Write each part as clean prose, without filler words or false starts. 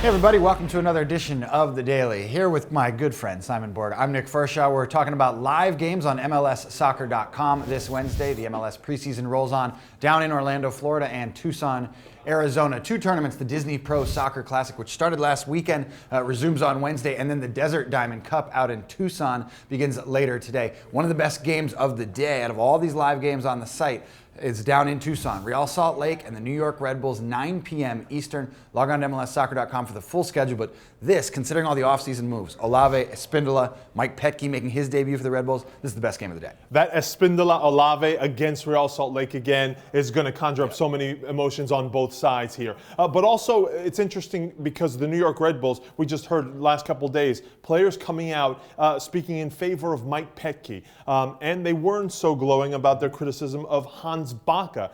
Hey everybody, welcome to another edition of The Daily. Here with my good friend Simon Borg. I'm Nick Fershaw. We're talking about live games on MLSsoccer.com this Wednesday. The MLS preseason rolls on down in Orlando, Florida and Tucson, Arizona. Two tournaments, the Disney Pro Soccer Classic, which started last weekend, resumes on Wednesday, and then the Desert Diamond Cup out in Tucson begins later today. One of the best games of the day out of all these live games on the site is down in Tucson. Real Salt Lake and the New York Red Bulls, 9 p.m. Eastern. Log on to MLSsoccer.com for the full schedule. But this, considering all the offseason moves, Olave, Espindola, Mike Petke making his debut for the Red Bulls, this is the best game of the day. That Espindola Olave against Real Salt Lake again is going to conjure up so many emotions on both sides here. But also, it's interesting because the New York Red Bulls, we just heard last couple days, players coming out speaking in favor of Mike Petke. And they weren't so glowing about their criticism of Hans Baca.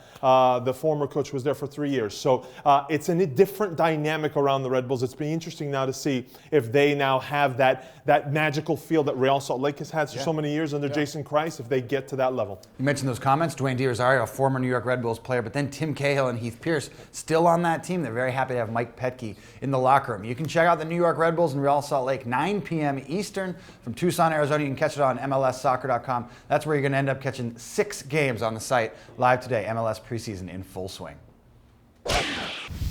The former coach was there for 3 years. So it's a different dynamic around the Red Bulls. It's been interesting now to see if they now have that magical feel that Real Salt Lake has had for so many years under Jason Kreis, if they get to that level. You mentioned those comments. Dwayne DiRosario, a former New York Red Bulls player, but then Tim Cahill and Heath Pierce still on that team. They're very happy to have Mike Petke in the locker room. You can check out the New York Red Bulls and Real Salt Lake, 9 p.m. Eastern from Tucson, Arizona. You can catch it on MLSsoccer.com. That's where you're going to end up catching 6 games on the site live today. MLS preseason in full swing.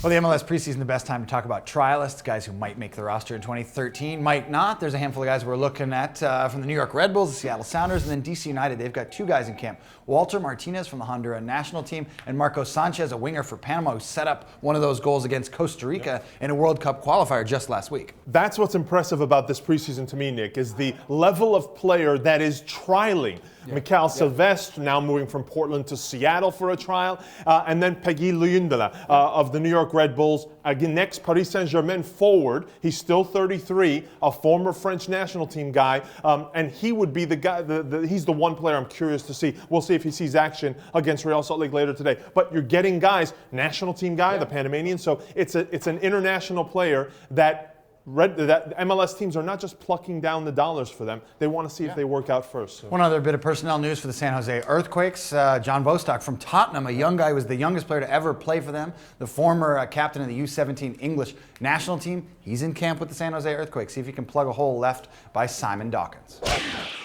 Well, the MLS preseason, the best time to talk about trialists, guys who might make the roster in 2013, might not. There's a handful of guys we're looking at from the New York Red Bulls, the Seattle Sounders, and then DC United. They've got 2 guys in camp. Walter Martinez from the Honduran national team and Marcos Sanchez, a winger for Panama, who set up one of those goals against Costa Rica in a World Cup qualifier just last week. That's what's impressive about this preseason to me, Nick, is the level of player that is trialing. Mikal Silvestre now moving from Portland to Seattle for a trial, and then Peggy Luyendala of the New York Red Bulls. Again, next Paris Saint-Germain forward. He's still 33, a former French national team guy, and he would be the guy. He's the one player I'm curious to see. We'll see if he sees action against Real Salt Lake later today. But you're getting guys, national team guy, the Panamanian. So it's an international player that MLS teams are not just plucking down the dollars for them. They want to see if they work out first. So. One other bit of personnel news for the San Jose Earthquakes. John Bostock from Tottenham, a young guy, was the youngest player to ever play for them. The former captain of the U17 English national team. He's in camp with the San Jose Earthquakes. See if he can plug a hole left by Simon Dawkins.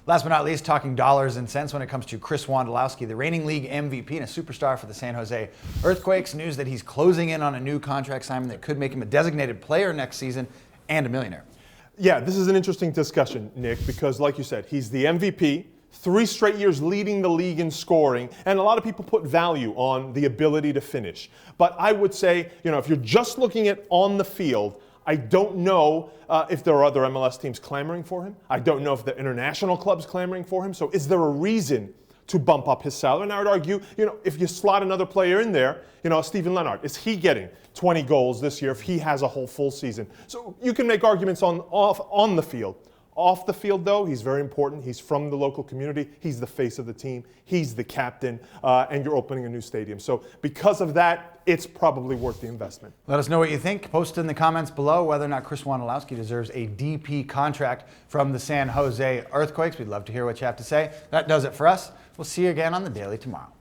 Last but not least, talking dollars and cents when it comes to Chris Wondolowski, the reigning league MVP and a superstar for the San Jose Earthquakes. News that he's closing in on a new contract, Simon, that could make him a designated player next season and a millionaire. Yeah, this is an interesting discussion, Nick, because like you said, he's the MVP, 3 straight years leading the league in scoring, and a lot of people put value on the ability to finish. But I would say, if you're just looking at on the field, I don't know if there are other MLS teams clamoring for him. I don't know if the international club's clamoring for him. So is there a reason to bump up his salary? And I would argue, if you slot another player in there, Steven Lennart, is he getting 20 goals this year if he has a whole full season? So you can make arguments on the field. Off the field, though, he's very important. He's from the local community. He's the face of the team. He's the captain, and you're opening a new stadium. So because of that, it's probably worth the investment. Let us know what you think. Post in the comments below whether or not Chris Wondolowski deserves a DP contract from the San Jose Earthquakes. We'd love to hear what you have to say. That does it for us. We'll see you again on The Daily tomorrow.